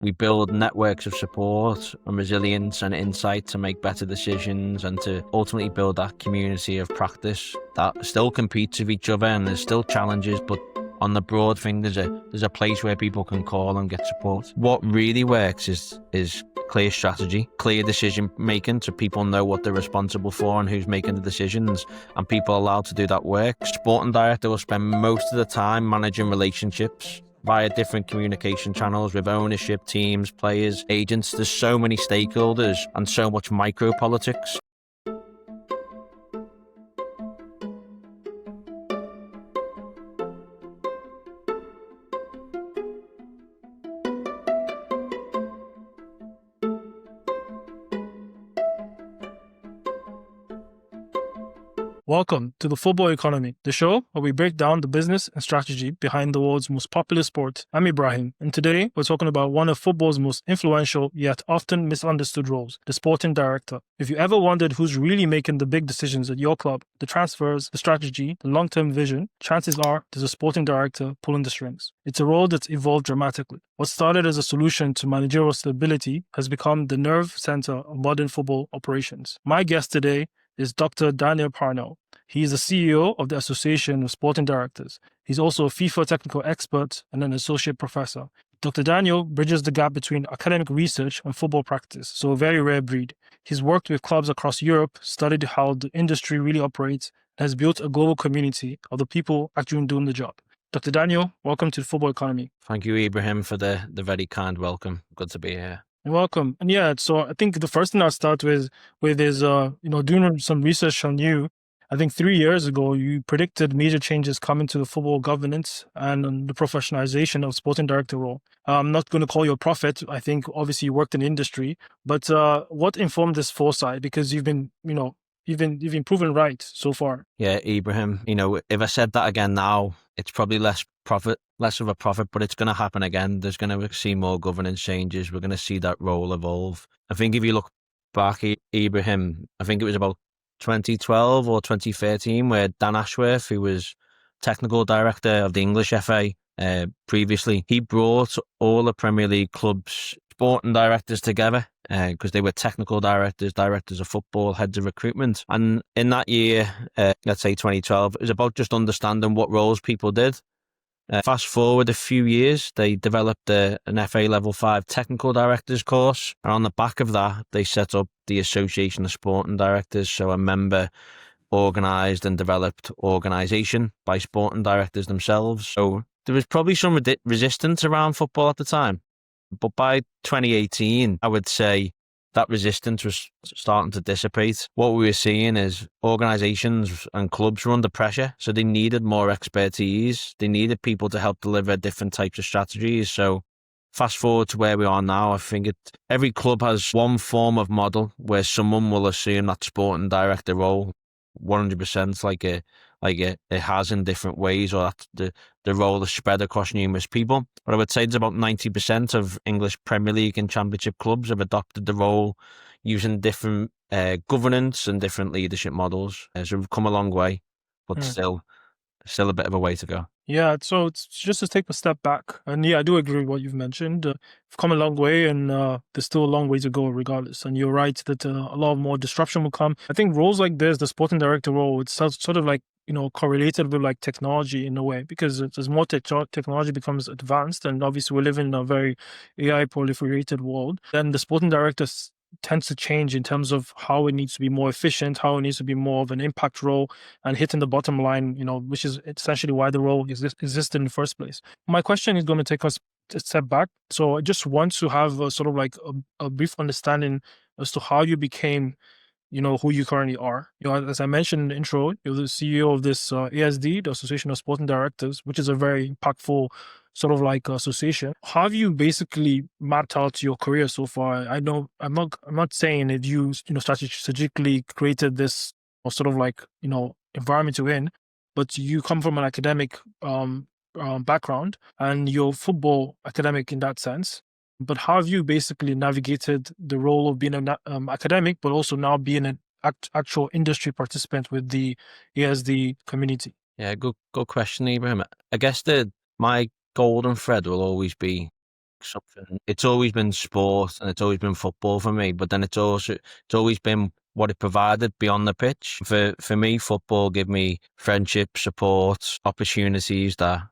We build networks of support and resilience and insight to make better decisions and to ultimately build that community of practice that still competes with each other, and there's still challenges, but on the broad thing, there's a place where people can call and get support. What really works is clear strategy, clear decision making, so people know what they're responsible for and who's making the decisions, and people are allowed to do that work. Sporting director will spend most of the time managing relationships via different communication channels with ownership, teams, players, agents. There's so many stakeholders and so much micro politics. Welcome to the Football Economy, the show where we break down the business and strategy behind the world's most popular sport. I'm Ibrahim, and today we're talking about one of football's most influential yet often misunderstood roles, the sporting director. If you ever wondered who's really making the big decisions at your club, the transfers, the strategy, the long-term vision, chances are there's a sporting director pulling the strings. It's a role that's evolved dramatically. What started as a solution to managerial stability has become the nerve center of modern football operations. My guest today is Dr. Daniel Parnell. He is the CEO of the Association of Sporting Directors. He's also a FIFA technical expert and an associate professor. Dr. Daniel bridges the gap between academic research and football practice, so a very rare breed. He's worked with clubs across Europe, studied how the industry really operates, and has built a global community of the people actually doing the job. Dr. Daniel, welcome to the Football Economy. Thank you, Ibrahim, for the very kind welcome. Good to be here. You're welcome. And yeah, so I think the first thing I'll start with is doing some research on you. I think 3 years ago, you predicted major changes coming to the football governance and on the professionalization of sporting director role. I'm not going to call you a prophet. I think obviously you worked in the industry, but what informed this foresight? Because you've been proven right so far. Yeah, Ibrahim, if I said that again now, it's probably less of a prophet, but it's going to happen again. There's going to see more governance changes. We're going to see that role evolve. I think if you look back, Ibrahim, I think it was about 2012 or 2013 where Dan Ashworth, who was technical director of the English FA previously, he brought all the Premier League clubs' sporting directors together because they were technical directors of football, heads of recruitment. And in that year, let's say 2012, it was about just understanding what roles people did. Fast forward a few years, they developed an FA Level 5 technical directors course. And on the back of that, they set up the Association of Sporting Directors. So a member organised and developed organisation by sporting directors themselves. So there was probably some resistance around football at the time. But by 2018, I would say that resistance was starting to dissipate. What we were seeing is organisations and clubs were under pressure, so they needed more expertise. They needed people to help deliver different types of strategies. So fast forward to where we are now, I think every club has one form of model where someone will assume that sporting director role 100% like it has in different ways, or that the role is spread across numerous people. But I would say it's about 90% of English Premier League and Championship clubs have adopted the role using different governance and different leadership models. So we've come a long way, but still a bit of a way to go. Yeah, so it's just to take a step back. And yeah, I do agree with what you've mentioned. We've come a long way, and there's still a long way to go regardless. And you're right that a lot more disruption will come. I think roles like this, the sporting director role, it's sort of like, correlated with like technology in a way, because as more technology becomes advanced, and obviously we live in a very AI proliferated world, then the sporting director tends to change in terms of how it needs to be more efficient, how it needs to be more of an impact role and hitting the bottom line, which is essentially why the role existed in the first place. My question is going to take us a step back. So I just want to have a sort of like a brief understanding as to how you became who you currently are. As I mentioned in the intro, you're the CEO of this ASD, the Association of Sporting Directors, which is a very impactful sort of like association. How have you basically mapped out your career so far? I know I'm not saying that you strategically created this or sort of like environment you're in, but you come from an academic background and you're football academic in that sense. But how have you basically navigated the role of being an academic, but also now being an actual industry participant with the ASD community? Yeah, good question, Ibrahim. I guess my golden thread will always be something. It's always been sport and it's always been football for me, but then it's always been what it provided beyond the pitch. For me, football gave me friendship, support, opportunities that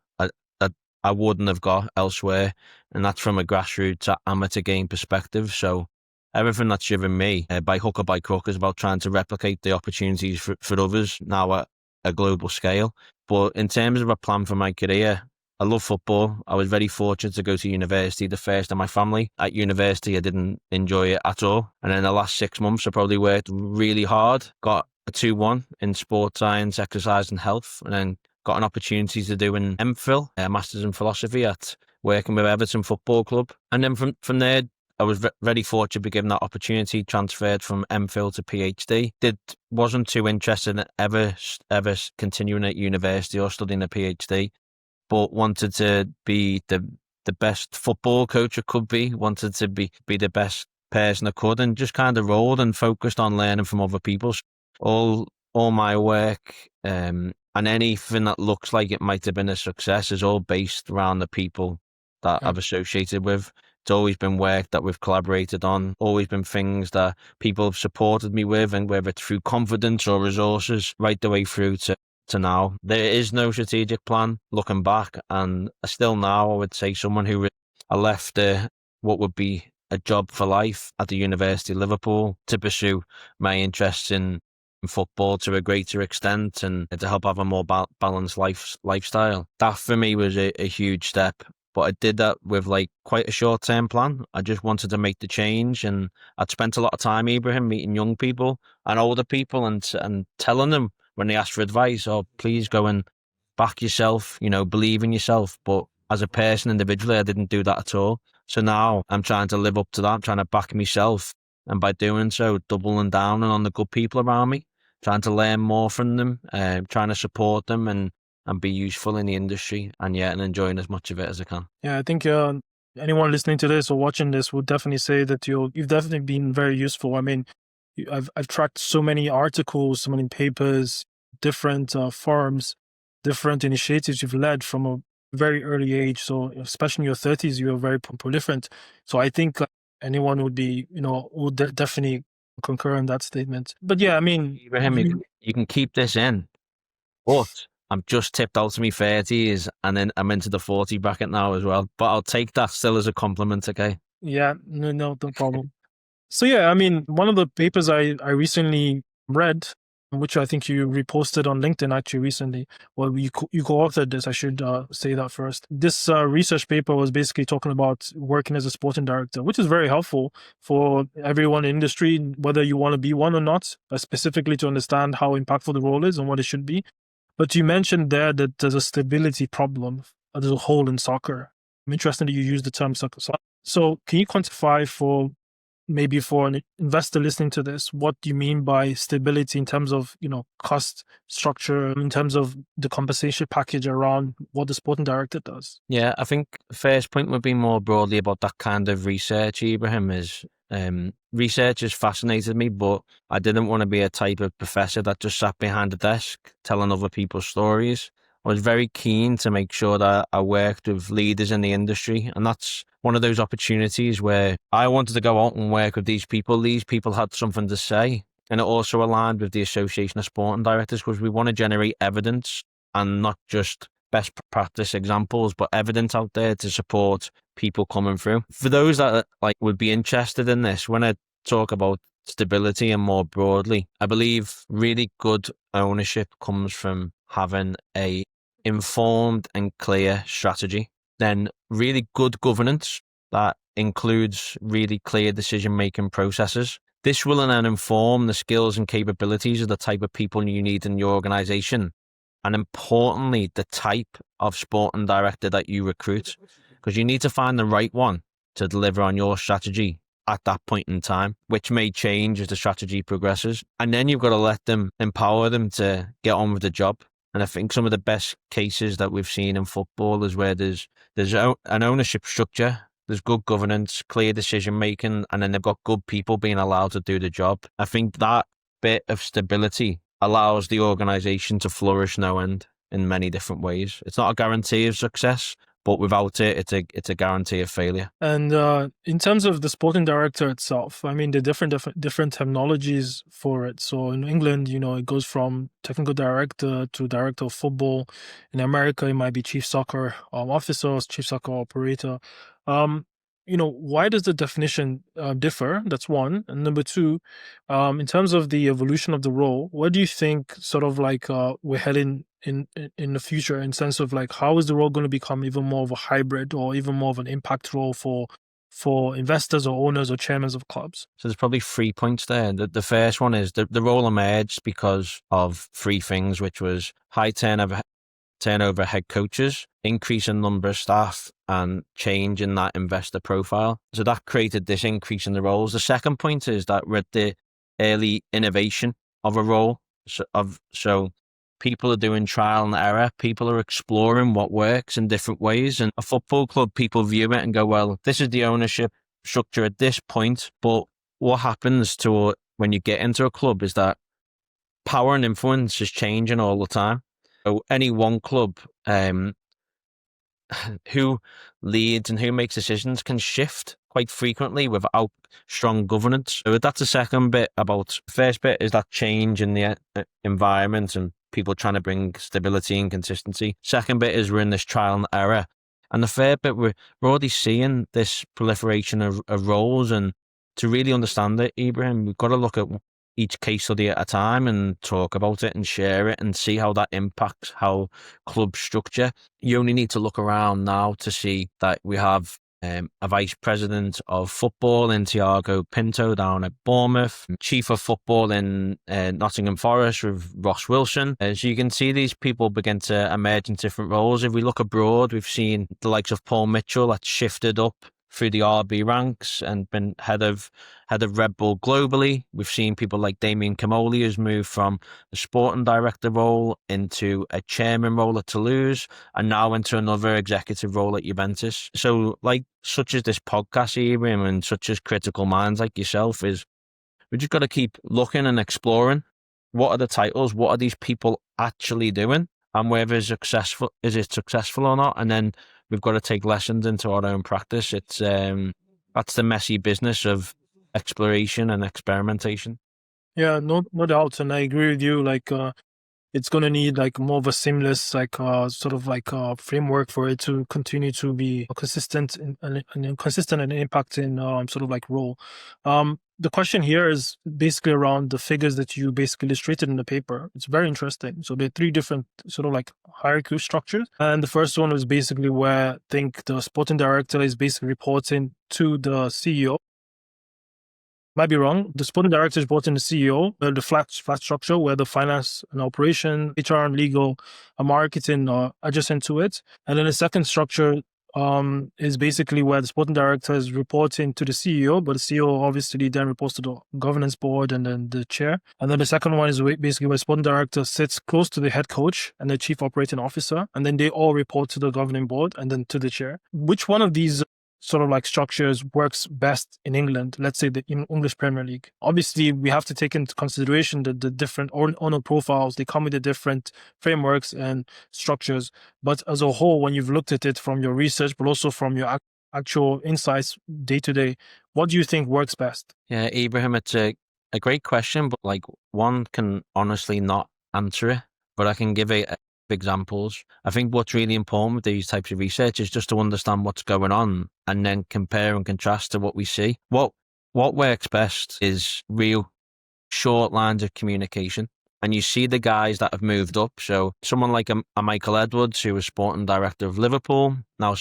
I wouldn't have got elsewhere, and that's from a grassroots amateur game perspective. So everything that's driven me by hook or by crook is about trying to replicate the opportunities for others now at a global scale. But in terms of a plan for my career, I love football. I was very fortunate to go to university, the first in my family. At university, I didn't enjoy it at all. And in the last 6 months, I probably worked really hard, got a 2-1 in sports science, exercise and health, and then got an opportunity to do an MPhil, a Masters in Philosophy, at working with Everton Football Club. And then from there, I was very fortunate to be given that opportunity, transferred from MPhil to PhD. Wasn't too interested in ever continuing at university or studying a PhD, but wanted to be the best football coach I could be, wanted to be the best person I could, and just kind of rolled and focused on learning from other people. All my work and anything that looks like it might have been a success is all based around the people that I've associated with. It's always been work that we've collaborated on, always been things that people have supported me with, and whether it's through confidence or resources, right the way through to now. There is no strategic plan looking back, and still now I would say someone who I left what would be a job for life at the University of Liverpool to pursue my interests in football to a greater extent and to help have a more balanced lifestyle. That for me was a huge step. But I did that with like quite a short-term plan. I just wanted to make the change, and I'd spent a lot of time, Ibrahim, meeting young people and older people and telling them when they asked for advice, oh, please go and back yourself, believe in yourself. But as a person individually, I didn't do that at all. So now I'm trying to live up to that. I'm trying to back myself. And by doing so, doubling down on the good people around me, trying to learn more from them, trying to support them and be useful in the industry, and enjoying as much of it as I can. Yeah, I think anyone listening to this or watching this would definitely say that you've definitely been very useful. I mean, I've tracked so many articles, so many papers, different forums, different initiatives you've led from a very early age. So especially in your 30s, you are very prolific. So I think anyone would be, would definitely concur in that statement. But yeah, I mean, Ibrahim, you can keep this in, but I'm just tipped out to me 30s, and then I'm into the 40 bracket now as well. But I'll take that still as a compliment, okay? Yeah, no problem. So yeah, I mean, one of the papers I recently read, which I think you reposted on LinkedIn actually recently, well, you co-authored this, I should say that first. This research paper was basically talking about working as a sporting director, which is very helpful for everyone in the industry, whether you want to be one or not, specifically to understand how impactful the role is and what it should be. But you mentioned there that there's a stability problem as a whole in soccer. I'm interested that you use the term soccer. So can you quantify for an investor listening to this, what do you mean by stability in terms of, cost structure, in terms of the compensation package around what the sporting director does? Yeah, I think the first point would be more broadly about that kind of research, Ibrahim, is research has fascinated me, but I didn't want to be a type of professor that just sat behind a desk telling other people's stories. I was very keen to make sure that I worked with leaders in the industry, and that's one of those opportunities where I wanted to go out and work with these people. These people had something to say, and it also aligned with the Association of Sporting Directors, because we want to generate evidence and not just best practice examples, but evidence out there to support people coming through. For those that would be interested in this, when I talk about stability and more broadly, I believe really good ownership comes from having a informed and clear strategy. Then really good governance that includes really clear decision-making processes. This will then inform the skills and capabilities of the type of people you need in your organization. And importantly, the type of sporting director that you recruit, because you need to find the right one to deliver on your strategy at that point in time, which may change as the strategy progresses. And then you've got to empower them to get on with the job. And I think some of the best cases that we've seen in football is where there's an ownership structure, there's good governance, clear decision making, and then they've got good people being allowed to do the job. I think that bit of stability allows the organization to flourish no end in many different ways. It's not a guarantee of success, but without it, it's a guarantee of failure. And in terms of the sporting director itself, I mean, the different terminologies for it. So in England, it goes from technical director to director of football. In America, it might be chief soccer officer, chief soccer operator. Why does the definition differ? That's one. And number two, in terms of the evolution of the role, what do you think sort of like we're heading in the future, in sense of like, how is the role going to become even more of a hybrid or even more of an impact role for investors or owners or chairmen of clubs? So there's probably 3 points there. The first one is the role emerged because of three things, which was high turnover head coaches, increase in number of staff, and change in that investor profile. So that created this increase in the roles. The second point is that we're at the early innovation of a role. So people are doing trial and error. People are exploring what works in different ways. And a football club, people view it and go, well, this is the ownership structure at this point. But what happens when you get into a club is that power and influence is changing all the time. So any one club, who leads and who makes decisions can shift quite frequently without strong governance. So that's the second bit. First bit is that change in the environment and people trying to bring stability and consistency. Second bit is we're in this trial and error. And the third bit, we're already seeing this proliferation of roles. And to really understand it, Ibrahim, we've got to look at each case study at a time and talk about it and share it and see how that impacts how clubs structure. You only need to look around now to see that we have a vice president of football in Thiago Pinto down at Bournemouth, chief of football in Nottingham Forest with Ross Wilson. So you can see these people begin to emerge in different roles. If we look abroad, we've seen the likes of Paul Mitchell that's shifted up through the RB ranks and been head of Red Bull globally. We've seen people like Damien Comoli who's moved from the sporting director role into a chairman role at Toulouse and now into another executive role at Juventus. So such as this podcast, Ibrahim, and such as critical minds like yourself, is we just got to keep looking and exploring. What are the titles? What are these people actually doing? And whether is it successful or not? And then we've got to take lessons into our own practice. It's that's the messy business of exploration and experimentation. Yeah, no doubt, and I agree with you. It's going to need more of a seamless sort of framework for it to continue to be consistent and impacting sort of role. The question here is basically around the figures that you basically illustrated in the paper. It's very interesting. So there are three different sort of hierarchy structures. And the first one was basically where I think the sporting director is basically reporting to the CEO. Might be wrong. The sporting director is reporting to the CEO, the flat structure where the finance and operation, HR and legal and marketing are adjacent to it. And then the second structure is basically where the sporting director is reporting to the CEO, but the CEO obviously then reports to the governance board and then the chair. And then the second one is basically where the sporting director sits close to the head coach and the chief operating officer, and then they all report to the governing board and then to the chair. Which one of these sort of structures works best in England, let's say the English Premier League? Obviously, we have to take into consideration the different owner profiles. They come with the different frameworks and structures. But as a whole, when you've looked at it from your research, but also from your actual insights day to day, what do you think works best? Yeah, Ibrahim, it's a great question, but one can honestly not answer it, but I can give examples. I think what's really important with these types of research is just to understand what's going on and then compare and contrast to what we see. What works best is real short lines of communication. And you see the guys that have moved up. So someone like a Michael Edwards, who was sporting director of Liverpool, now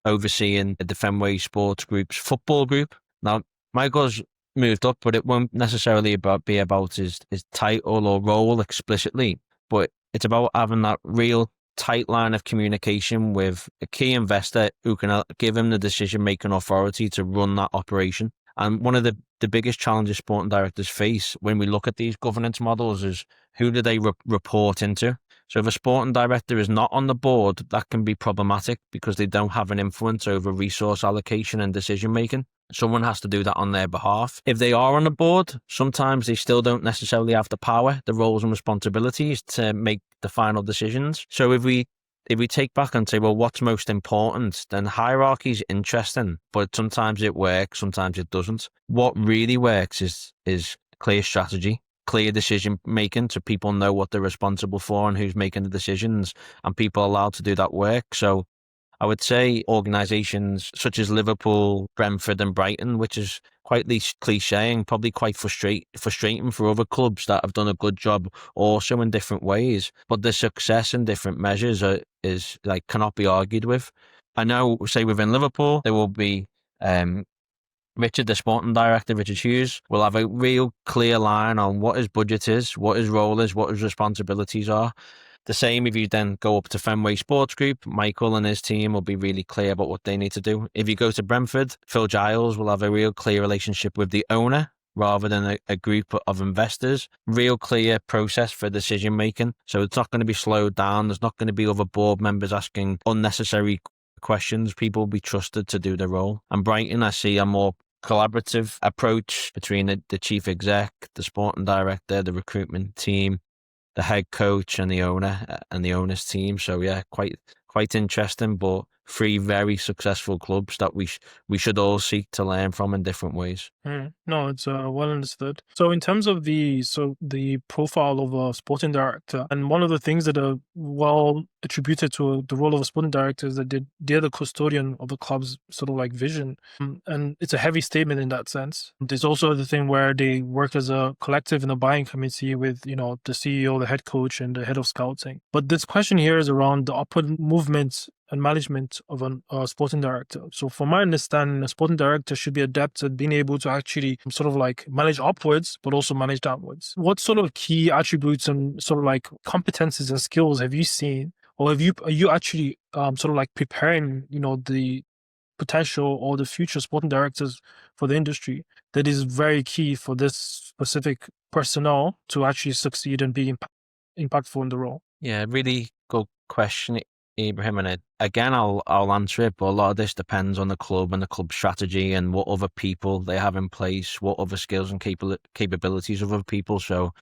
overseeing the Fenway Sports Group's football group. Now, Michael's moved up, but it won't necessarily be about his title or role explicitly, but it's about having that real tight line of communication with a key investor who can give him the decision-making authority to run that operation. And one of the biggest challenges sporting directors face when we look at these governance models is who do they report into? So if a sporting director is not on the board, that can be problematic because they don't have an influence over resource allocation and decision-making. Someone has to do that on their behalf. If they are on the board, sometimes they still don't necessarily have the power, the roles and responsibilities to make the final decisions. So if we if we take back and say, well, what's most important, then hierarchy is interesting, but sometimes it works, sometimes it doesn't. What really works is clear strategy, clear decision making, so people know what they're responsible for and who's making the decisions, and people are allowed to do that work. So I would say organisations such as Liverpool, Brentford and Brighton, which is quite cliche and probably quite frustrating for other clubs that have done a good job also in different ways. But the success in different measures is like cannot be argued with. I know, say within Liverpool, there will be Richard, the sporting director, Richard Hughes, will have a real clear line on what his budget is, what his role is, what his responsibilities are. The same if you then go up to Fenway Sports Group, Michael and his team will be really clear about what they need to do. If you go to Brentford, Phil Giles will have a real clear relationship with the owner rather than a group of investors. Real clear process for decision making. So it's not going to be slowed down. There's not going to be other board members asking unnecessary questions. People will be trusted to do their role. And Brighton, I see a more collaborative approach between the chief exec, the sporting director, the recruitment team, the head coach and the owner and the owner's team. So yeah, quite interesting, but three very successful clubs that we should all seek to learn from in different ways. No, it's well understood. So in terms of the profile of a sporting director, and one of the things that are well attributed to the role of a sporting director is that they're the custodian of the club's sort of like vision. And it's a heavy statement in that sense. There's also the thing where they work as a collective in a buying committee with, the CEO, the head coach and the head of scouting. But this question here is around the upward movement and management of a sporting director. So from my understanding, a sporting director should be adept at being able to actually sort of like manage upwards, but also manage downwards. What sort of key attributes and sort of like competencies and skills have you seen? Or are you actually sort of like preparing, the potential or the future sporting directors for the industry that is very key for this specific personnel to actually succeed and be impactful in the role? Yeah, really good question, Ibrahim. And again, I'll answer it, but a lot of this depends on the club and the club strategy and what other people they have in place, what other skills and capabilities of other people. So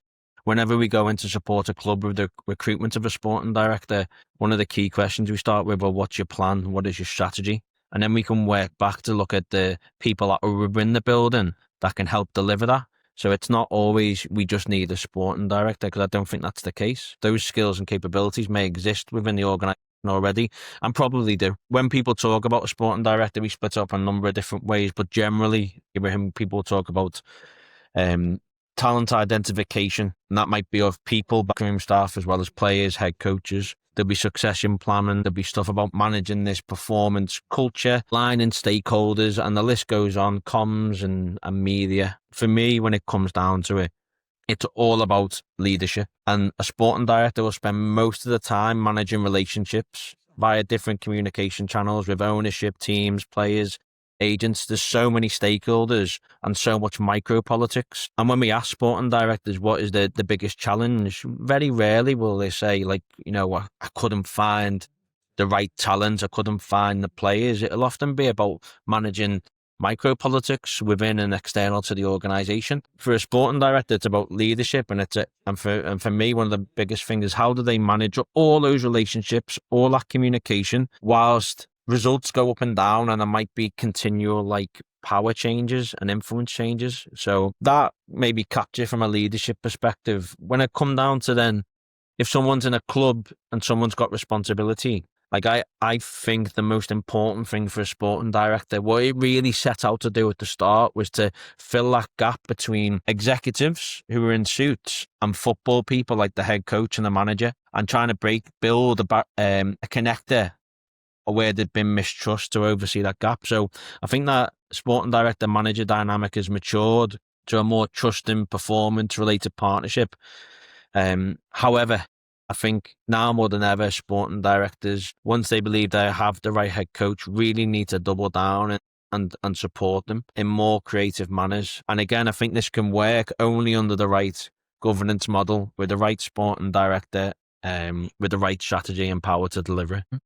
whenever we go in to support a club with the recruitment of a sporting director, one of the key questions we start with, well, what's your plan? What is your strategy? And then we can work back to look at the people that are within the building that can help deliver that. So it's not always we just need a sporting director, because I don't think that's the case. Those skills and capabilities may exist within the organisation already and probably do. When people talk about a sporting director, we split up a number of different ways, but generally, Ibrahim, people talk about talent identification, and that might be of people, backroom staff, as well as players, head coaches. There'll be succession planning. There'll be stuff about managing this performance culture, aligning stakeholders, and the list goes on, comms and media. For me, when it comes down to it, it's all about leadership. And a sporting director will spend most of the time managing relationships via different communication channels with ownership, teams, players, agents. There's so many stakeholders and so much micro politics. And when we ask sporting directors what is the biggest challenge, very rarely will they say, like, I couldn't find the right talent, I couldn't find the players. It'll often be about managing micro politics within and external to the organisation. For a sporting director, it's about leadership, and for me, one of the biggest things is how do they manage all those relationships, all that communication, whilst results go up and down, and there might be continual power changes and influence changes. So that maybe capture from a leadership perspective. When it come down to then, if someone's in a club and someone's got responsibility, I think the most important thing for a sporting director, what it really set out to do at the start, was to fill that gap between executives who are in suits and football people like the head coach and the manager, and trying to build a connector where there'd been mistrust to oversee that gap. So I think that sporting director manager dynamic has matured to a more trusting, performance related partnership. However, I think now more than ever, sporting directors, once they believe they have the right head coach, really need to double down and support them in more creative manners. And again, I think this can work only under the right governance model with the right sporting director, with the right strategy and power to deliver it.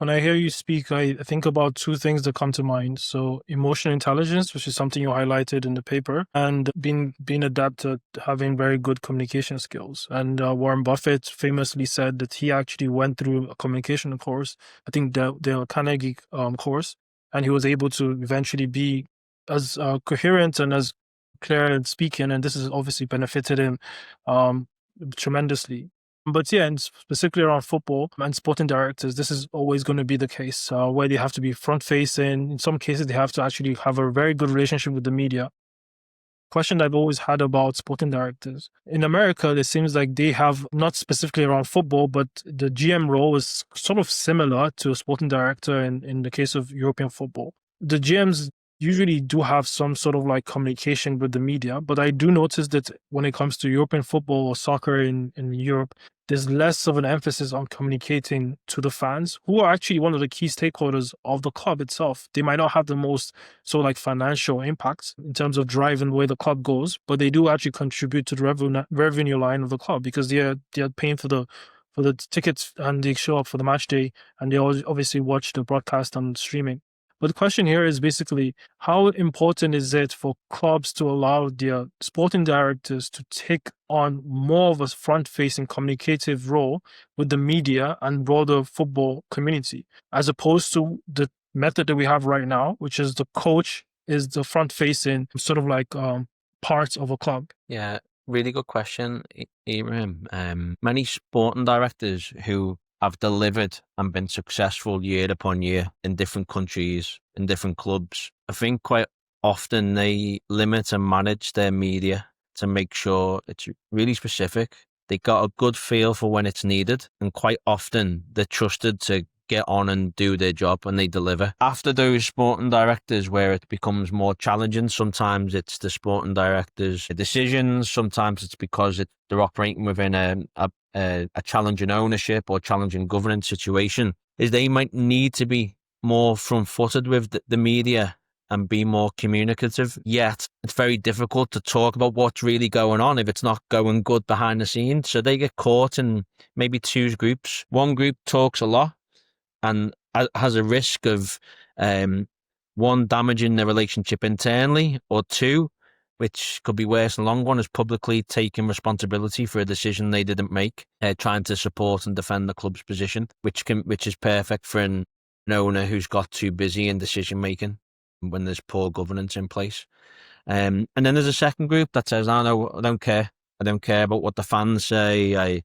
When I hear you speak, I think about two things that come to mind. So emotional intelligence, which is something you highlighted in the paper, and being adept at having very good communication skills. And Warren Buffett famously said that he actually went through a communication course, I think the Carnegie course, and he was able to eventually be as coherent and as clear in speaking, and this has obviously benefited him tremendously. But yeah, and specifically around football and sporting directors, this is always going to be the case where they have to be front facing. In some cases, they have to actually have a very good relationship with the media. Question I've always had about sporting directors in America, it seems like they have, not specifically around football, but the GM role is sort of similar to a sporting director in the case of European football. The GMs usually do have some sort of like communication with the media, but I do notice that when it comes to European football or soccer in Europe, there's less of an emphasis on communicating to the fans, who are actually one of the key stakeholders of the club itself. They might not have the most like financial impact in terms of driving the way the club goes, but they do actually contribute to the revenue line of the club, because they're paying for the tickets, and they show up for the match day, and they obviously watch the broadcast on streaming. But the question here is basically, how important is it for clubs to allow their sporting directors to take on more of a front-facing communicative role with the media and broader football community, as opposed to the method that we have right now, which is the coach is the front-facing sort of like part of a club? Yeah, really good question, Ibrahim. Many sporting directors who have delivered and been successful year upon year in different countries, in different clubs, I think quite often they limit and manage their media to make sure it's really specific. They got a good feel for when it's needed, and quite often they're trusted to get on and do their job, and they deliver. After those sporting directors, where it becomes more challenging, sometimes it's the sporting directors' decisions, sometimes it's because they're operating within a challenging ownership or challenging governance situation, is they might need to be more front-footed with the media and be more communicative. Yet it's very difficult to talk about what's really going on if it's not going good behind the scenes. So they get caught in maybe two groups. One group talks a lot and has a risk of one, damaging the relationship internally, or two, which could be worse in the long run, is publicly taking responsibility for a decision they didn't make, trying to support and defend the club's position, which is perfect for an owner who's got too busy in decision making when there's poor governance in place. And then there's a second group that says, "I don't care. I don't care about what the fans say.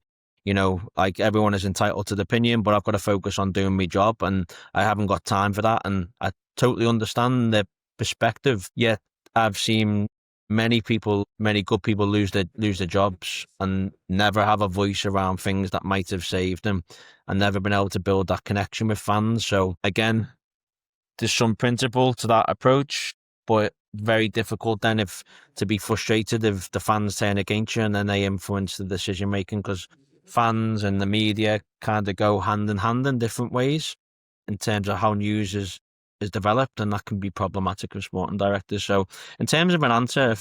Like everyone is entitled to the opinion, but I've got to focus on doing my job, and I haven't got time for that." And I totally understand their perspective. Yet I've seen many good people lose their jobs and never have a voice around things that might have saved them, and never been able to build that connection with fans. So again, there's some principle to that approach, but very difficult then to be frustrated if the fans turn against you and then they influence the decision making, because fans and the media kind of go hand in hand in different ways in terms of how news is developed, and that can be problematic for sporting directors. So in terms of an answer,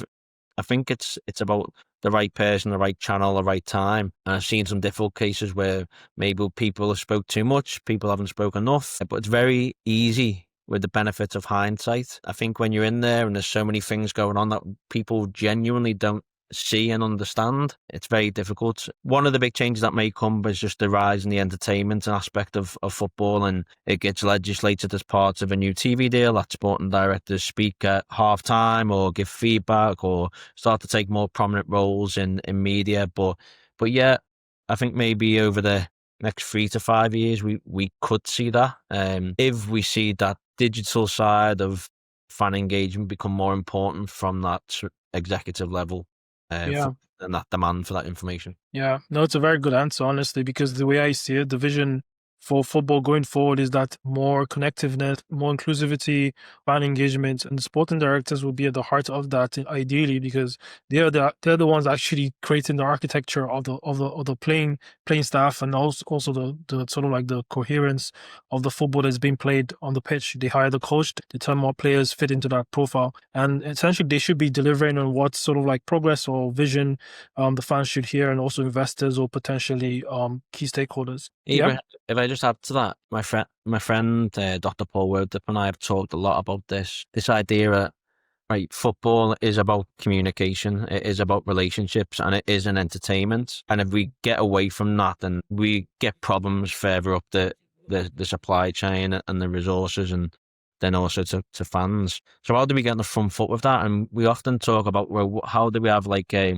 I think it's about the right person, the right channel, the right time. And I've seen some difficult cases where maybe people have spoke too much, people haven't spoken enough, but it's very easy with the benefit of hindsight. I think when you're in there and there's so many things going on that people genuinely don't see and understand, it's very difficult. One of the big changes that may come is just the rise in the entertainment aspect of football, and it gets legislated as part of a new TV deal that sporting directors speak at half-time or give feedback or start to take more prominent roles in media. But yeah, I think maybe over the next 3 to 5 years we could see that. If we see that digital side of fan engagement become more important from that executive level, Yeah. and that demand for that information. Yeah, no, it's a very good answer, honestly, because the way I see it, the vision for football going forward is that more connectiveness, more inclusivity, fan engagement, and the sporting directors will be at the heart of that, ideally, because they're the ones actually creating the architecture of the playing staff, and also the sort of like the coherence of the football that's being played on the pitch. They hire the coach, they determine what players fit into that profile, and essentially they should be delivering on what sort of like progress or vision the fans should hear, and also investors or potentially key stakeholders. Ibrahim, if I just add to that? My friend, Dr. Paul Wordip and I have talked a lot about this idea that, right, football is about communication, it is about relationships, and it is an entertainment. And if we get away from that, then we get problems further up the supply chain and the resources, and then also to fans. So how do we get on the front foot with that? And we often talk about, well, how do we have like a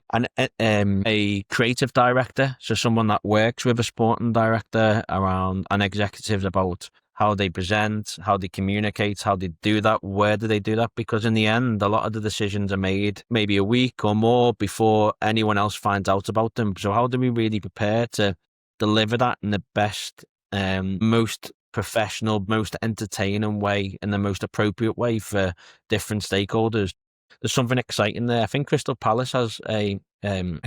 creative director, so someone that works with a sporting director around an executive about how they present, how they communicate, how they do that, where do they do that? Because in the end, a lot of the decisions are made maybe a week or more before anyone else finds out about them. So how do we really prepare to deliver that in the best, most professional, most entertaining way, in the most appropriate way for different stakeholders? There's something exciting there. I think Crystal Palace has a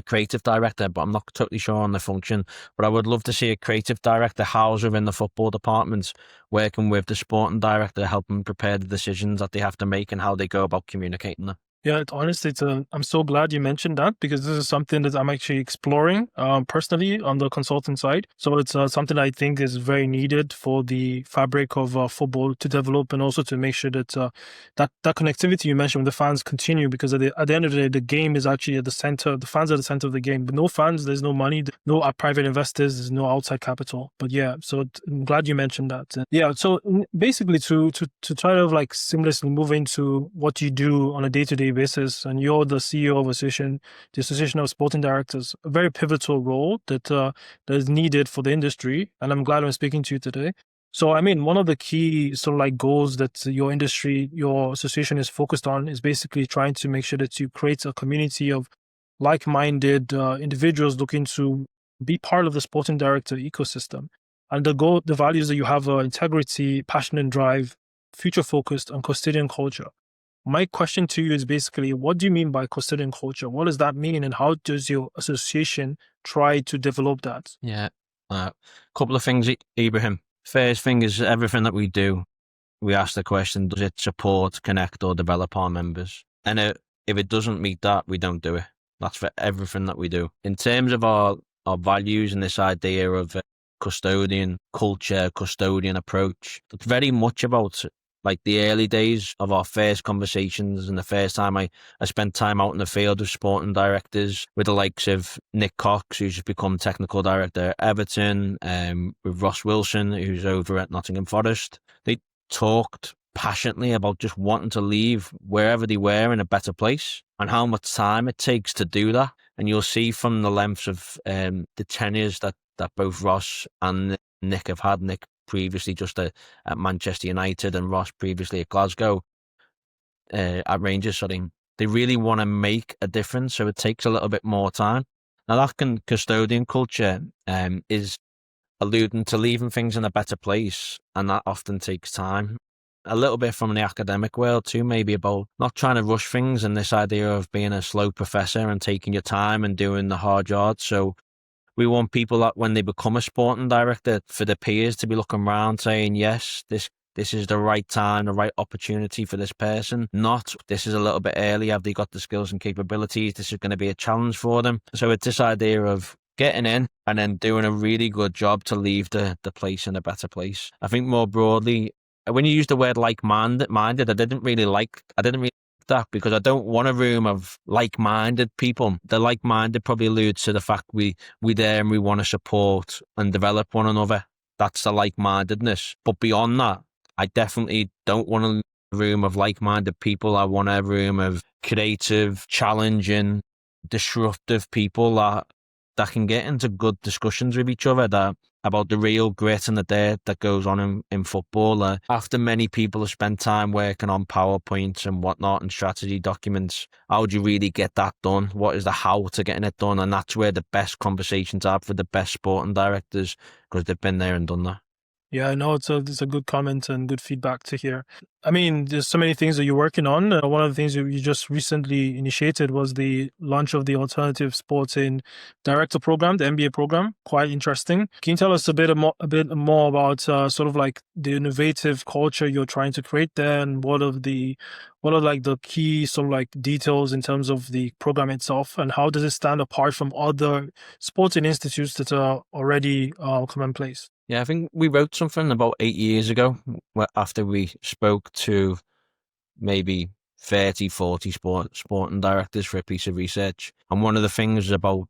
creative director, but I'm not totally sure on the function. But I would love to see a creative director housed within the football department, working with the sporting director, helping prepare the decisions that they have to make and how they go about communicating them. Yeah, honestly, I'm so glad you mentioned that, because this is something that I'm actually exploring personally on the consultant side. So it's something I think is very needed for the fabric of football to develop, and also to make sure that that connectivity you mentioned with the fans continue, because at the end of the day, the game is actually at the center. The fans are the center of the game. But no fans, there's no money, no private investors, there's no outside capital. But yeah, so I'm glad you mentioned that. Yeah, so basically to try to like seamlessly move into what you do on a day-to-day basis, and you're the CEO of the Association of Sporting Directors, a very pivotal role that is needed for the industry, and I'm glad I'm speaking to you today. So, I mean, one of the key sort of like goals that your industry, your association is focused on is basically trying to make sure that you create a community of like-minded individuals looking to be part of the sporting director ecosystem. And the values that you have are integrity, passion and drive, future-focused, and custodian culture. My question to you is basically, what do you mean by custodian culture? What does that mean, and how does your association try to develop that? Yeah. Couple of things, Ibrahim. First thing is, everything that we do, we ask the question, does it support, connect, or develop our members? And if it doesn't meet that, we don't do it. That's for everything that we do. In terms of our values and this idea of custodian culture, custodian approach, it's very much about like the early days of our first conversations, and the first time I spent time out in the field with sporting directors, with the likes of Nick Cox, who's just become technical director at Everton, with Ross Wilson, who's over at Nottingham Forest. They talked passionately about just wanting to leave wherever they were in a better place, and how much time it takes to do that. And you'll see from the lengths of the tenures that both Ross and Nick have had. Nick previously just at Manchester United, and Ross previously at Glasgow, at Rangers. They really want to make a difference, so it takes a little bit more time. Now, that custodian culture is alluding to leaving things in a better place, and that often takes time. A little bit from the academic world too, maybe about not trying to rush things, and this idea of being a slow professor and taking your time and doing the hard yards. So we want people that when they become a sporting director, for the peers to be looking around saying, yes, this is the right time, the right opportunity for this person. Not, this is a little bit early, have they got the skills and capabilities? This is going to be a challenge for them. So it's this idea of getting in and then doing a really good job to leave the place in a better place. I think more broadly, when you use the word like-minded, I didn't really like that, because I don't want a room of like-minded people. The like-minded probably alludes to the fact we there and we want to support and develop one another. That's the like-mindedness. But beyond that, I definitely don't want a room of like-minded people. I want a room of creative, challenging, disruptive people that can get into good discussions with each other, about the real grit and the dirt that goes on in football. After many people have spent time working on PowerPoints and whatnot and strategy documents, how do you really get that done? What is the how to getting it done? And that's where the best conversations are for the best sporting directors, because they've been there and done that. Yeah, I know it's a good comment and good feedback to hear. I mean, there's so many things that you're working on. One of the things you just recently initiated was the launch of the Alternative Sporting Director Program, the MBA program. Quite interesting. Can you tell us a bit more about sort of like the innovative culture you're trying to create there, and what are like the key sort of like details in terms of the program itself, and how does it stand apart from other sporting institutes that are already commonplace? Yeah, I think we wrote something about 8 years ago after we spoke to maybe 30, 40 sporting directors for a piece of research. And one of the things about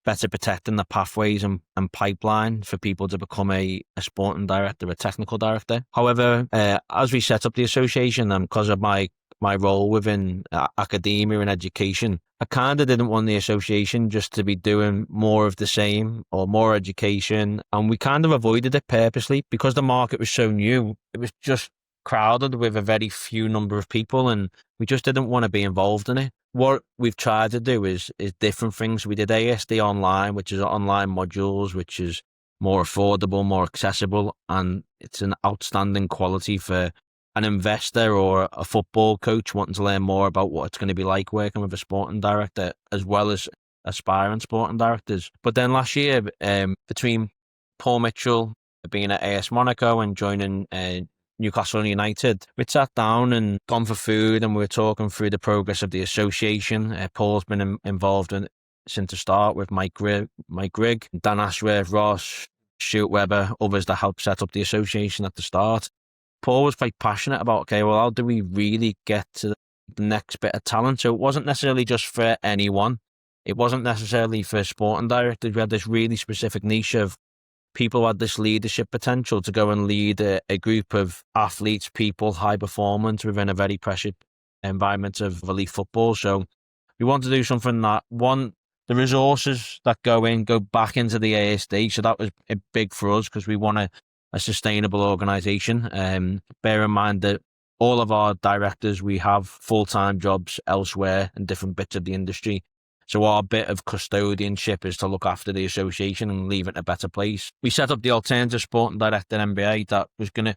better protecting the pathways and pipeline for people to become a sporting director, a technical director. However, as we set up the association, and because of my role within academia and education, I kind of didn't want the association just to be doing more of the same or more education. And we kind of avoided it purposely because the market was so new. It was just crowded with a very few number of people, and we just didn't want to be involved in it. What we've tried to do is different things. We did ASD online, which is online modules, which is more affordable, more accessible, and it's an outstanding quality for an investor or a football coach wanting to learn more about what it's going to be like working with a sporting director, as well as aspiring sporting directors. But then last year, between Paul Mitchell being at AS Monaco and joining Newcastle United, we sat down and gone for food, and we were talking through the progress of the association. Paul's been involved in since the start with Mike Grigg, Dan Ashworth, Ross, Stuart Webber, others that helped set up the association at the start. Paul was quite passionate about, okay, well, how do we really get to the next bit of talent? So it wasn't necessarily just for anyone. It wasn't necessarily for sporting directors. We had this really specific niche of people who had this leadership potential to go and lead a group of athletes, people, high performance within a very pressured environment of elite football. So we want to do something that, one, the resources that go back into the ASD. So that was big for us because we want a sustainable organisation. Bear in mind that all of our directors, we have full-time jobs elsewhere in different bits of the industry. So our bit of custodianship is to look after the association and leave it in a better place. We set up the Alternative Sporting Director MBA that was going to,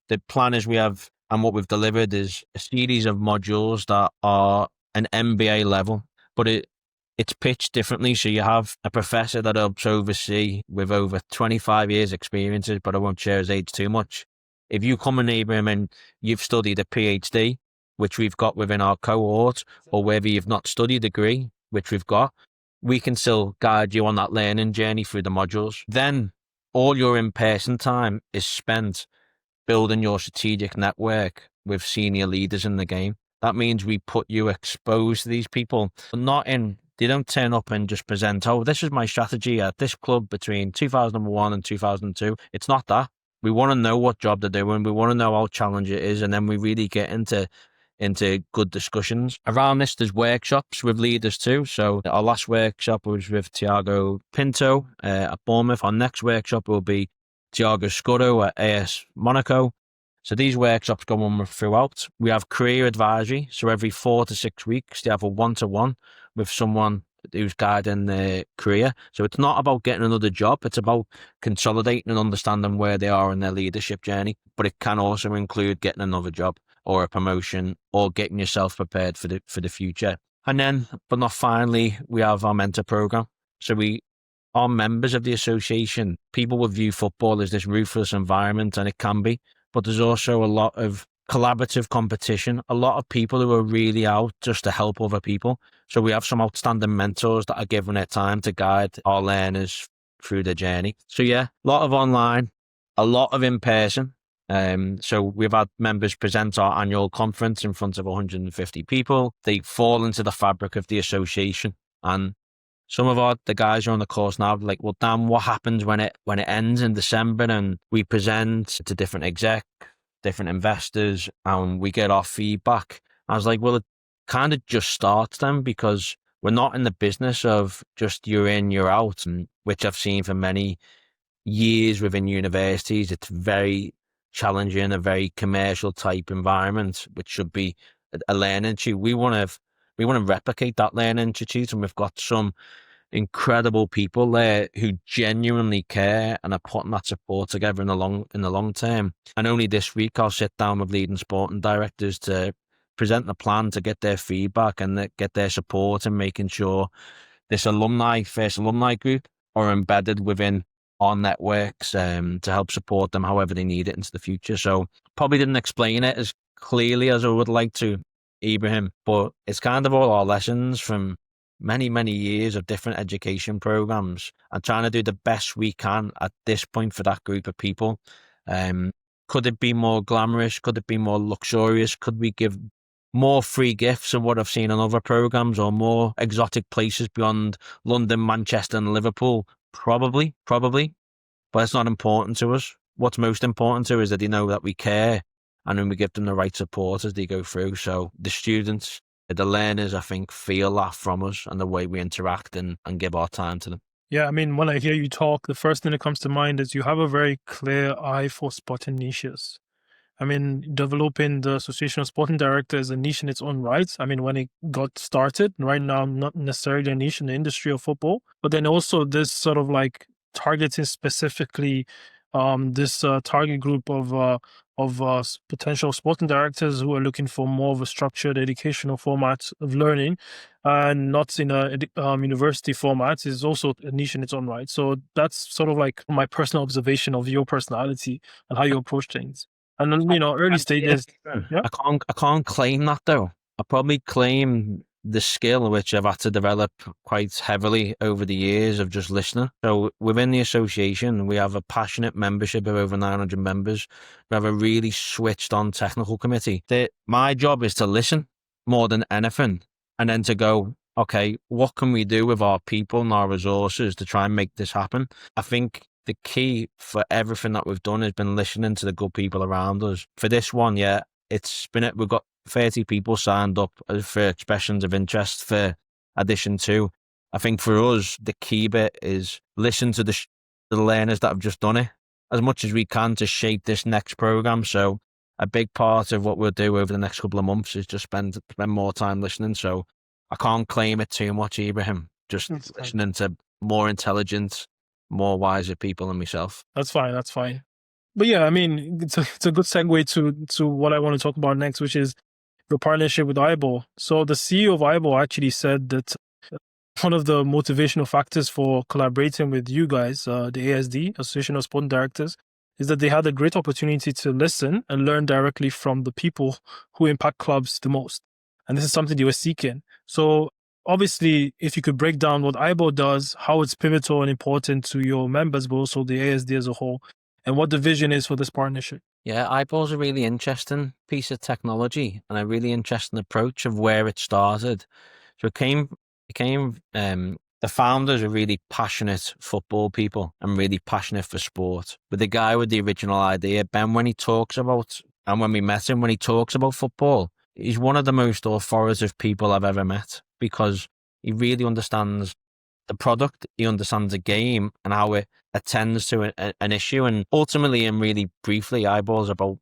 the plan is we have, and what we've delivered is a series of modules that are an MBA level, but it's pitched differently. So you have a professor that helps oversee with over 25 years experiences, but I won't share his age too much. If you come in, Ibrahim, and you've studied a PhD, which we've got within our cohort, or whether you've not studied a degree, which we've got, we can still guide you on that learning journey through the modules. Then all your in-person time is spent building your strategic network with senior leaders in the game. That means we put you exposed to these people, they don't turn up and just present, oh, this is my strategy at this club between 2001 and 2002. It's not that. We want to know what job they're doing. We want to know how challenging it is. And then we really get into good discussions. Around this, there's workshops with leaders too. So our last workshop was with Thiago Pinto at Bournemouth. Our next workshop will be Thiago Scudero at AS Monaco. So these workshops go on throughout. We have career advisory. So every 4 to 6 weeks, they have a one-to-one with someone who's guiding their career. So it's not about getting another job. It's about consolidating and understanding where they are in their leadership journey. But it can also include getting another job or a promotion or getting yourself prepared for the future. And then, but not finally, we have our mentor program. So we are members of the association. People will view football as this ruthless environment, and it can be, but there's also a lot of collaborative competition, a lot of people who are really out just to help other people. So we have some outstanding mentors that are giving their time to guide our learners through the journey. So yeah, a lot of online, a lot of in-person. So we've had members present our annual conference in front of 150 people. They fall into the fabric of the association. And some of the guys who are on the course now, like, well, Dan, what happens when it ends in December and we present to different execs, different investors, and we get our feedback? I was like, well, it kind of just starts then, because we're not in the business of just you're in, you're out, and which I've seen for many years within universities. It's very challenging, a very commercial type environment, which should be a learning institute. We want to replicate that learning institute, and we've got some incredible people there who genuinely care and are putting that support together in the long term. And only this week I'll sit down with leading sporting directors to present the plan, to get their feedback and get their support, and making sure this first alumni group are embedded within our networks to help support them however they need it into the future. So probably didn't explain it as clearly as I would like to, Ibrahim, but it's kind of all our lessons from many, many years of different education programs and trying to do the best we can at this point for that group of people. Could it be more glamorous? Could it be more luxurious? Could we give more free gifts of what I've seen on other programs, or more exotic places beyond London, Manchester and Liverpool? Probably. But it's not important to us. What's most important to us is that they know that we care, and then we give them the right support as they go through. So the students, the learners, I think, feel that from us and the way we interact and give our time to them. Yeah, I mean, when I hear you talk, the first thing that comes to mind is you have a very clear eye for spotting niches. I mean, developing the Association of Sporting Directors is a niche in its own right. I mean, when it got started, right now, not necessarily a niche in the industry of football, but then also this sort of like targeting specifically this target group of potential sporting directors who are looking for more of a structured educational format of learning, and not in a university format, is also a niche in its own right. So that's sort of like my personal observation of your personality and how you approach things. And then, early stages. Yeah. I can't claim that though. I probably claim the skill which I've had to develop quite heavily over the years of just listening. So within the association, we have a passionate membership of over 900 members. We have a really switched on technical committee. My job is to listen more than anything, and then to go, okay, what can we do with our people and our resources to try and make this happen? I think the key for everything that we've done has been listening to the good people around us. For this one, we've got 30 people signed up for expressions of interest for edition 2. I think for us, the key bit is listen to the learners that have just done it as much as we can to shape this next program. So a big part of what we'll do over the next couple of months is just spend more time listening. So I can't claim it too much, Ibrahim. Just listening to more intelligent, more wiser people than myself. That's fine. But yeah, I mean, it's a good segue to what I want to talk about next, which is your partnership with IBOR. So the CEO of IBOR actually said that one of the motivational factors for collaborating with you guys, the ASD, Association of Sporting Directors, is that they had a great opportunity to listen and learn directly from the people who impact clubs the most. And this is something they were seeking. So obviously, if you could break down what IBOR does, how it's pivotal and important to your members, but also the ASD as a whole, and what the vision is for this partnership. Yeah, IBOR's a really interesting piece of technology and a really interesting approach of where it started. So the founders are really passionate football people and really passionate for sport. But the guy with the original idea, Ben, when he talks about, and when we met him, when he talks about football, he's one of the most authoritative people I've ever met, because he really understands the product, he understands the game and how it attends to an issue. And ultimately, and really briefly, IBOR's about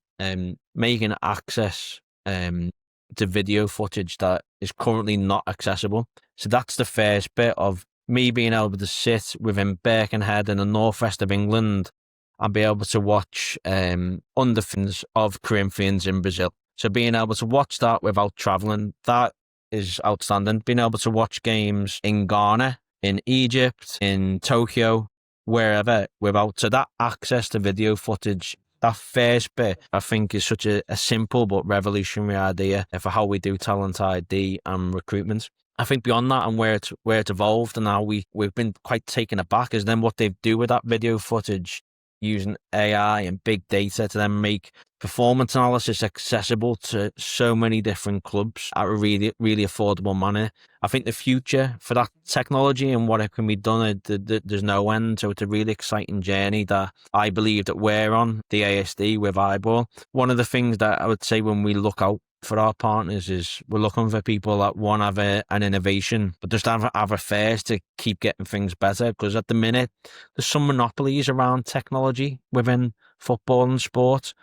making access to video footage that is currently not accessible. So that's the first bit of me being able to sit within Birkenhead in the northwest of England and be able to watch underfins of Corinthians in Brazil. So being able to watch that without traveling, that is outstanding. Being able to watch games in Ghana, in Egypt, in Tokyo, wherever, so that access to video footage, that first bit, I think is such a simple but revolutionary idea for how we do talent ID and recruitment. I think beyond that, and where it's evolved and how we've been quite taken aback, is then what they do with that video footage using AI and big data to then make performance analysis accessible to so many different clubs at a really, really affordable manner. I think the future for that technology and what it can be done, there's no end. So it's a really exciting journey that I believe that we're on, the ASD with IBOR. One of the things that I would say when we look out for our partners is we're looking for people that want to have an innovation, but just have a thirst to keep getting things better. Because at the minute, there's some monopolies around technology within football and sport.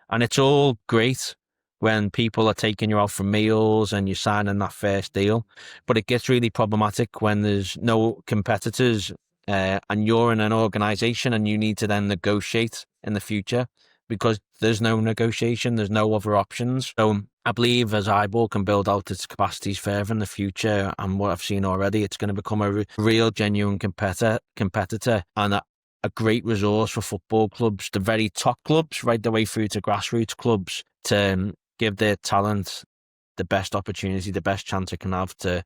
And it's all great when people are taking you out for meals and you're signing that first deal. But it gets really problematic when there's no competitors and you're in an organization and you need to then negotiate in the future, because there's no negotiation, there's no other options. So I believe as IBOR can build out its capacities further in the future, and what I've seen already, it's going to become a real, genuine competitor and a great resource for football clubs, the very top clubs, right the way through to grassroots clubs, to give their talent the best opportunity, the best chance it can have to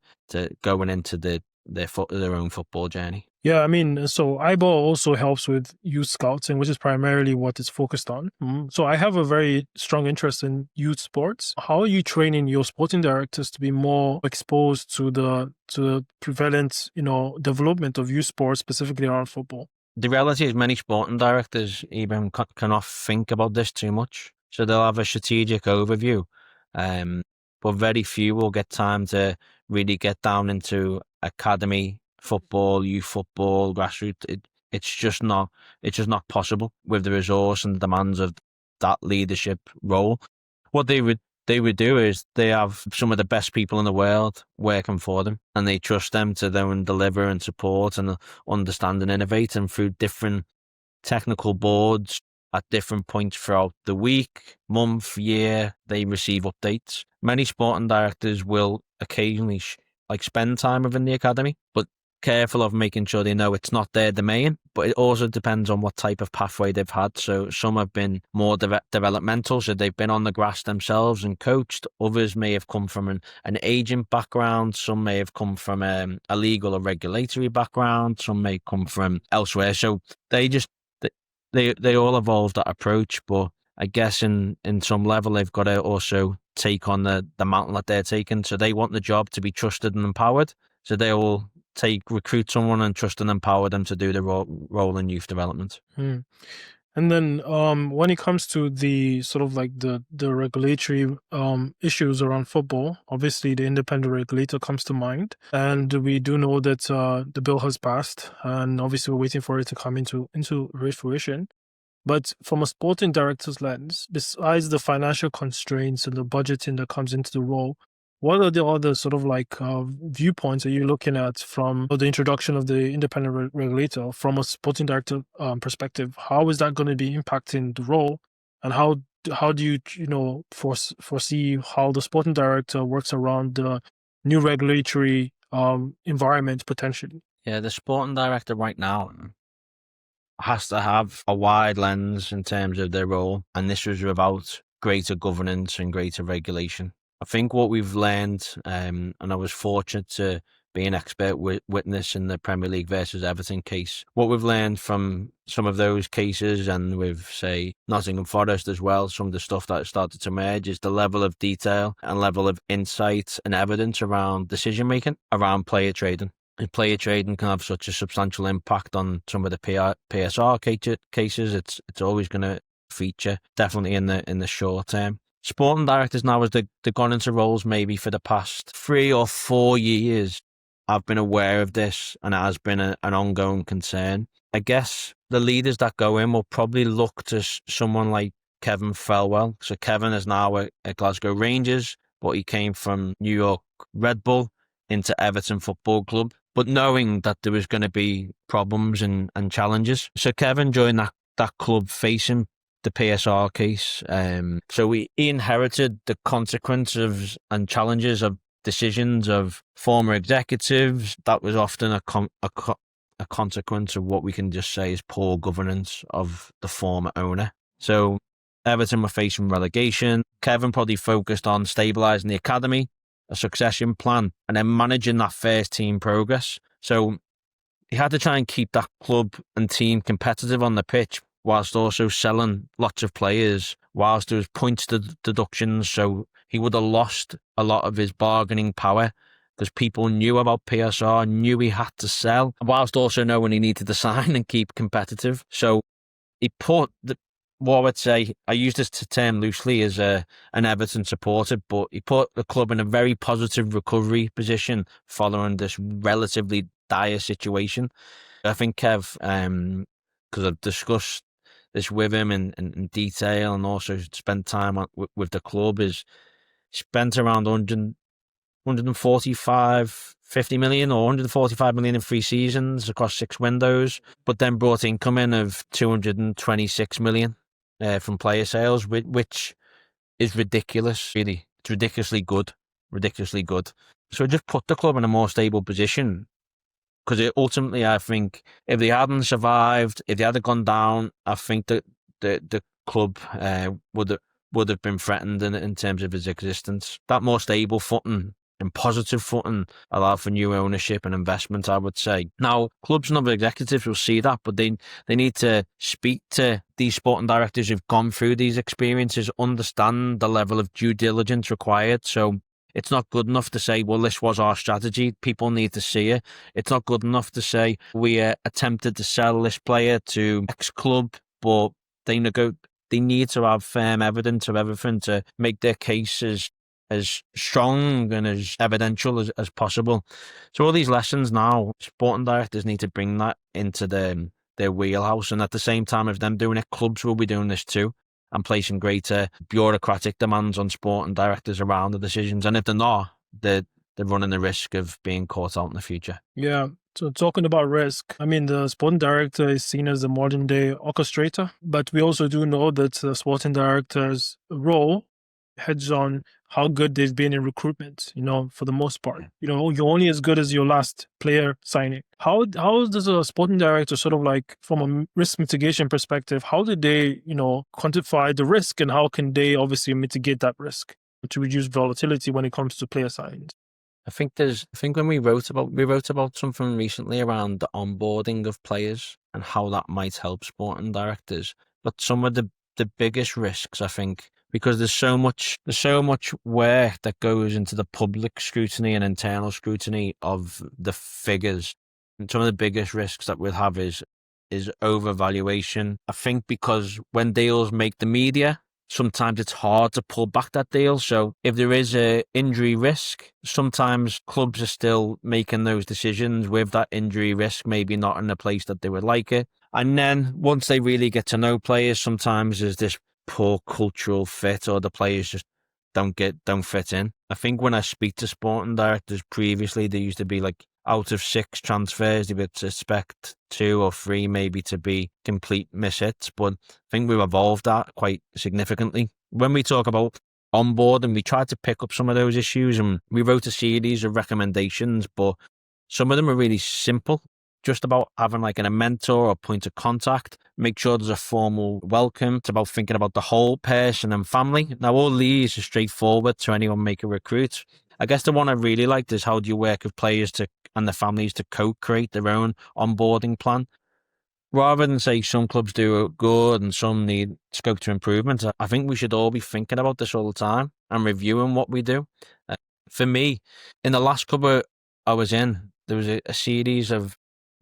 going into the their own football journey. Yeah, I mean, so IBOR also helps with youth scouting, which is primarily what it's focused on. So I have a very strong interest in youth sports. How are you training your sporting directors to be more exposed to the prevalent, development of youth sports, specifically around football? The reality is many sporting directors even cannot think about this too much. So they'll have a strategic overview, but very few will get time to really get down into academy football, youth football, grassroots. It's just not possible with the resource and the demands of that leadership role. What they would do is they have some of the best people in the world working for them, and they trust them to then deliver and support and understand and innovate. And through different technical boards at different points throughout the week, month, year, they receive updates. Many sporting directors will occasionally spend time within the academy, but careful of making sure they know it's not their domain. But it also depends on what type of pathway they've had. So some have been more developmental, so they've been on the grass themselves and coached. Others may have come from an agent background. Some may have come from a legal or regulatory background. Some may come from elsewhere. So they just they all evolve that approach. But I guess in some level they've got to also take on the mantle that they're taking. So they want the job to be trusted and empowered. So they will recruit someone and trust and empower them to do the role in youth development. And then when it comes to the sort of like the regulatory issues around football, obviously the independent regulator comes to mind. And we do know that the bill has passed, and obviously we're waiting for it to come into fruition. But from a sporting director's lens, besides the financial constraints and the budgeting that comes into the role, what are the other sort of like viewpoints are you looking at from the introduction of the independent regulator from a sporting director perspective? How is that going to be impacting the role, and how do you foresee how the sporting director works around the new regulatory environment potentially? Yeah, the sporting director right now has to have a wide lens in terms of their role, and this was without greater governance and greater regulation. I think what we've learned, and I was fortunate to be an expert witness in the Premier League versus Everton case. What we've learned from some of those cases, and with, say, Nottingham Forest as well, some of the stuff that started to emerge, is the level of detail and level of insight and evidence around decision making, around player trading. And player trading can have such a substantial impact on some of the PSR cases. It's always going to feature, definitely in the short term. Sporting directors now, as they've gone into roles maybe for the past 3 or 4 years, I've been aware of this, and it has been an ongoing concern. I guess the leaders that go in will probably look to someone like Kevin Felwell. So Kevin is now at Glasgow Rangers, but he came from New York Red Bull into Everton Football Club, but knowing that there was going to be problems and challenges. So Kevin joined that club facing the PSR case. So he inherited the consequences and challenges of decisions of former executives. That was often a consequence of what we can just say is poor governance of the former owner. So Everton were facing relegation. Kevin probably focused on stabilising the academy, a succession plan, and then managing that first team progress. So he had to try and keep that club and team competitive on the pitch, whilst also selling lots of players, whilst there was points deductions. So he would have lost a lot of his bargaining power because people knew about PSR, knew he had to sell, whilst also knowing he needed to sign and keep competitive. So he put what I would say, I use this term loosely as an Everton supporter, but he put the club in a very positive recovery position following this relatively dire situation. I think Kev, because I've discussed this with him in detail and also spent time with the club, is spent around 50 million or 145 million in 3 seasons across 6 windows, but then brought income in of 226 million from player sales, which is ridiculous, really. It's ridiculously good. So it just put the club in a more stable position. Because ultimately, I think if they hadn't survived, if they hadn't gone down, I think that the club would have been threatened in terms of its existence. That more stable footing in positive footing, allow for new ownership and investment, I would say. Now, clubs and other executives will see that, but they need to speak to these sporting directors who've gone through these experiences, understand the level of due diligence required. So it's not good enough to say, well, this was our strategy. People need to see it. It's not good enough to say we attempted to sell this player to X club, but they need to have firm evidence of everything to make their case as strong and as evidential as possible. So all these lessons now, sporting directors need to bring that into their wheelhouse. And at the same time of them doing it, clubs will be doing this too, and placing greater bureaucratic demands on sporting directors around the decisions. And if they're not, they're running the risk of being caught out in the future. Yeah. So talking about risk, I mean, the sporting director is seen as the modern day orchestrator, but we also do know that the sporting director's role heads on how good they've been in recruitment, for the most part. You're only as good as your last player signing. How does a sporting director sort of like, from a risk mitigation perspective, how do they, quantify the risk, and how can they obviously mitigate that risk to reduce volatility when it comes to player signings? I think when we wrote about something recently around the onboarding of players and how that might help sporting directors. But some of the biggest risks, I think, because there's so much work that goes into the public scrutiny and internal scrutiny of the figures. And some of the biggest risks that we'll have is overvaluation. I think because when deals make the media, sometimes it's hard to pull back that deal. So if there is a injury risk, sometimes clubs are still making those decisions with that injury risk, maybe not in the place that they would like it. And then once they really get to know players, sometimes there's this poor cultural fit, or the players just don't fit in. I think when I speak to sporting directors previously, there used to be like out of 6 transfers, they would expect 2 or 3 maybe to be complete mishits. But I think we've evolved that quite significantly. When we talk about onboarding, we tried to pick up some of those issues, and we wrote a series of recommendations, but some of them are really simple. Just about having like a mentor or point of contact, make sure there's a formal welcome. It's about thinking about the whole person and family. Now, all these are straightforward to anyone make a recruit. I guess the one I really liked is how do you work with players and the families to co-create their own onboarding plan. Rather than say some clubs do it good and some need scope to improvement, I think we should all be thinking about this all the time and reviewing what we do. For me, in the last club I was in, there was a series of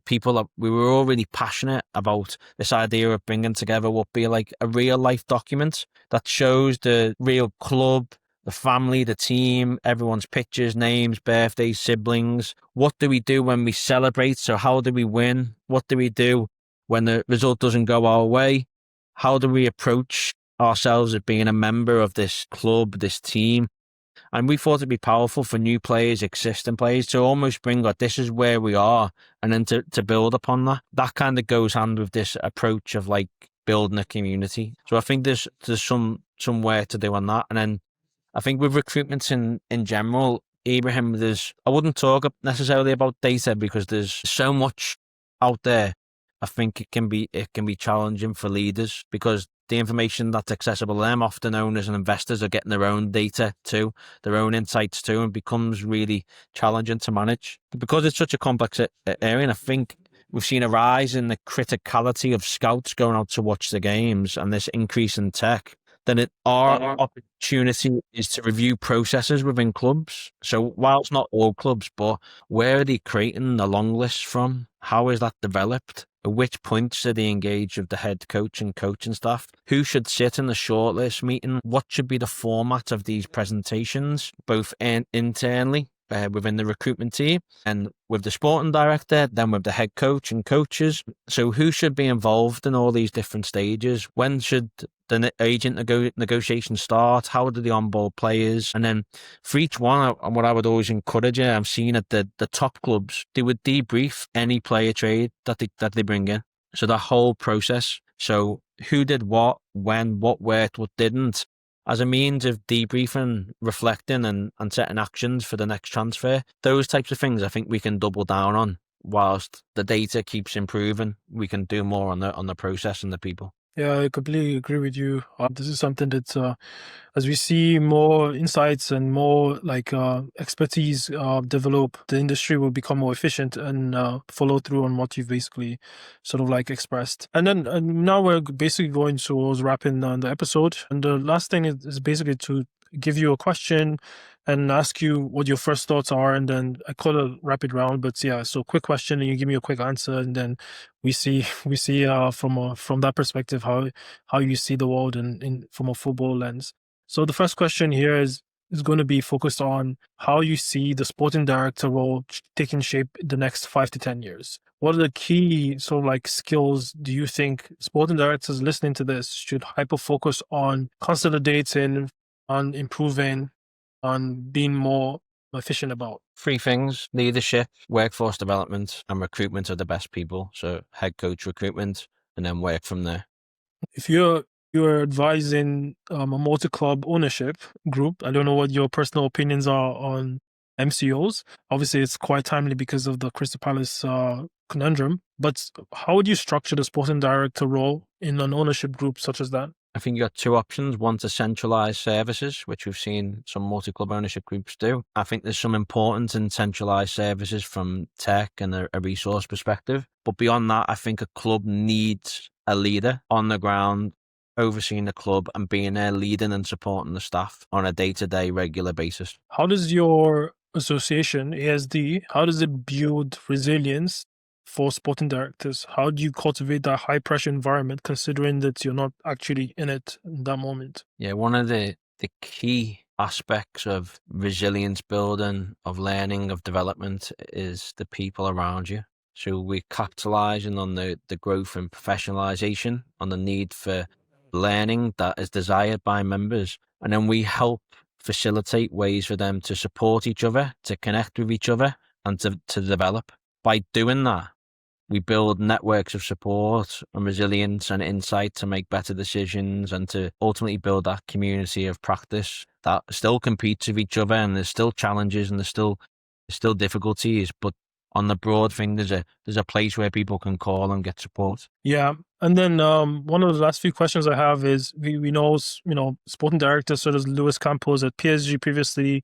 people that we were all really passionate about this idea of bringing together what be like a real life document that shows the real club, the family, the team, everyone's pictures, names, birthdays, siblings. What do we do when we celebrate? So how do we win? What do we do when the result doesn't go our way? How do we approach ourselves as being a member of this club, this team? And we thought it'd be powerful for new players, existing players, to almost bring like, this is where we are, and then to build upon that. That kind of goes hand with this approach of like building a community. So I think there's some work to do on that. And then I think with recruitment in general, Ibrahim, I wouldn't talk necessarily about data because there's so much out there. I think it can be challenging for leaders because the information that's accessible to them, often owners and investors are getting their own data too, their own insights too, and becomes really challenging to manage. Because it's such a complex area, and I think we've seen a rise in the criticality of scouts going out to watch the games and this increase in tech, then our opportunity is to review processes within clubs. So whilst not all clubs, but where are they creating the long list from? How is that developed? At which points are they engaged with the head coach and coaching staff? Who should sit in the shortlist meeting? What should be the format of these presentations, both internally within the recruitment team and with the sporting director, then with the head coach and coaches? So who should be involved in all these different stages? When should the agent negotiations start? How do they onboard players? And then for each one, what I would always encourage, I've seen at the top clubs, they would debrief any player trade that they bring in. So that whole process. So who did what, when, what worked, what didn't, as a means of debriefing, reflecting and setting actions for the next transfer. Those types of things I think we can double down on whilst the data keeps improving. We can do more on the process and the people. Yeah, I completely agree with you. This is something that, as we see more insights and more expertise develop, the industry will become more efficient and follow through on what you've basically sort of like expressed. And then now we're basically going towards wrapping the episode. And the last thing is basically to give you a question and ask you what your first thoughts are, and then I call it a rapid round. But yeah, so quick question, and you give me a quick answer, and then we see from that perspective how you see the world in from a football lens. So the first question here is going to be focused on how you see the sporting director role taking shape in the next 5 to 10 years. What are the key sort of like skills do you think sporting directors listening to this should hyper focus on consolidating, on improving, on being more efficient about? 3 things: leadership, workforce development, and recruitment of the best people. So head coach recruitment, and then work from there. If you're advising a multi-club ownership group, I don't know what your personal opinions are on MCOs. Obviously, it's quite timely because of the Crystal Palace conundrum. But how would you structure the sporting director role in an ownership group such as that? I think you got 2 options. One, to centralize services, which we've seen some multi-club ownership groups do. I think there's some importance in centralized services from tech and a resource perspective. But beyond that, I think a club needs a leader on the ground, overseeing the club and being there, leading and supporting the staff on a day-to-day regular basis. How does your association, ASD, how does it build resilience for sporting directors? How do you cultivate that high pressure environment considering that you're not actually in it in that moment? Yeah, one of the key aspects of resilience building, of learning, of development is the people around you. So we're capitalizing on the growth and professionalization, on the need for learning that is desired by members. And then we help facilitate ways for them to support each other, to connect with each other, and to develop. By doing that, we build networks of support and resilience and insight to make better decisions and to ultimately build that community of practice that still competes with each other, and there's still challenges and there's still difficulties, but on the broad thing, there's a place where people can call and get support. Yeah. And then one of the last few questions I have is we know, sporting directors such as Luis Campos at PSG previously,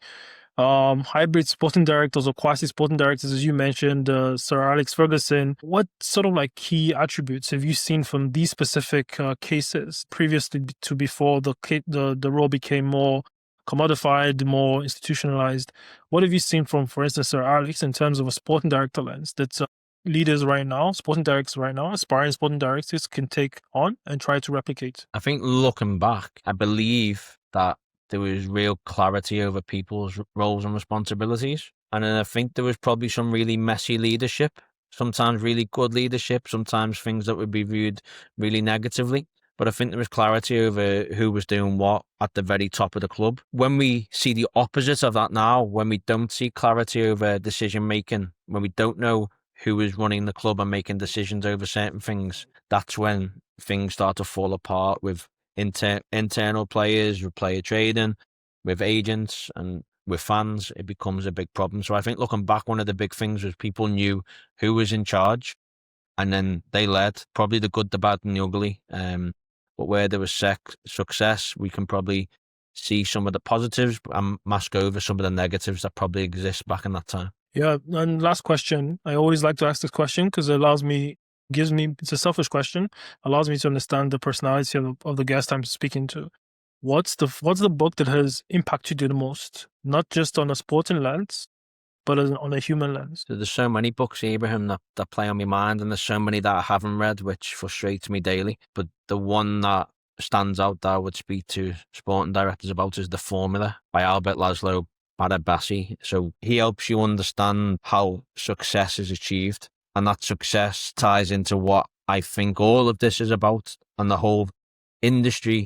hybrid sporting directors or quasi sporting directors, as you mentioned, Sir Alex Ferguson. What sort of like key attributes have you seen from these specific cases previously to before the role became more commodified, more institutionalized? What have you seen from, for instance, Sir Alex in terms of a sporting director lens that leaders right now, sporting directors right now, aspiring sporting directors can take on and try to replicate? I think looking back, I believe that there was real clarity over people's roles and responsibilities. And then I think there was probably some really messy leadership, sometimes really good leadership, sometimes things that would be viewed really negatively. But I think there was clarity over who was doing what at the very top of the club. When we see the opposite of that now, when we don't see clarity over decision making, when we don't know who is running the club and making decisions over certain things, that's when things start to fall apart with internal players, with player trading, with agents and with fans. It becomes a big problem. So I think looking back, one of the big things was people knew who was in charge, and then they led, probably the good, the bad and the ugly. But where there was success, we can probably see some of the positives and mask over some of the negatives that probably exist back in that time. Yeah. And last question, I always like to ask this question because it's a selfish question, allows me to understand the personality of the guest I'm speaking to. What's the book that has impacted you the most, not just on a sporting lens, but on a human lens? So there's so many books, Ibrahim, that play on my mind, and there's so many that I haven't read, which frustrates me daily. But the one that stands out that I would speak to sporting directors about is The Formula by Albert Laszlo Barabasi. So he helps you understand how success is achieved, and that success ties into what I think all of this is about, and the whole industry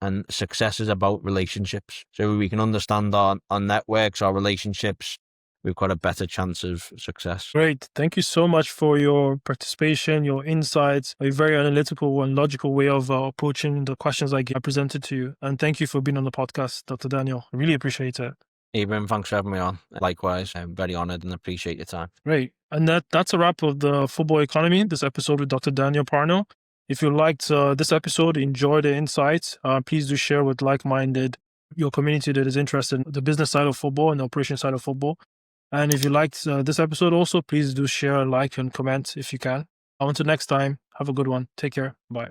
and success is about relationships. So we can understand our networks, our relationships, we've got a better chance of success. Great. Thank you so much for your participation, your insights, a very analytical and logical way of approaching the questions I presented to you. And thank you for being on the podcast, Dr. Daniel. I really appreciate it. Ibrahim, thanks for having me on. Likewise, I'm very honored and appreciate your time. Great. And that's a wrap of the Football Economy, this episode with Dr. Daniel Parnell. If you liked this episode, enjoyed the insights, please do share with like-minded, your community that is interested in the business side of football and the operation side of football. And if you liked this episode also, please do share, like, and comment if you can. Until next time, have a good one. Take care. Bye.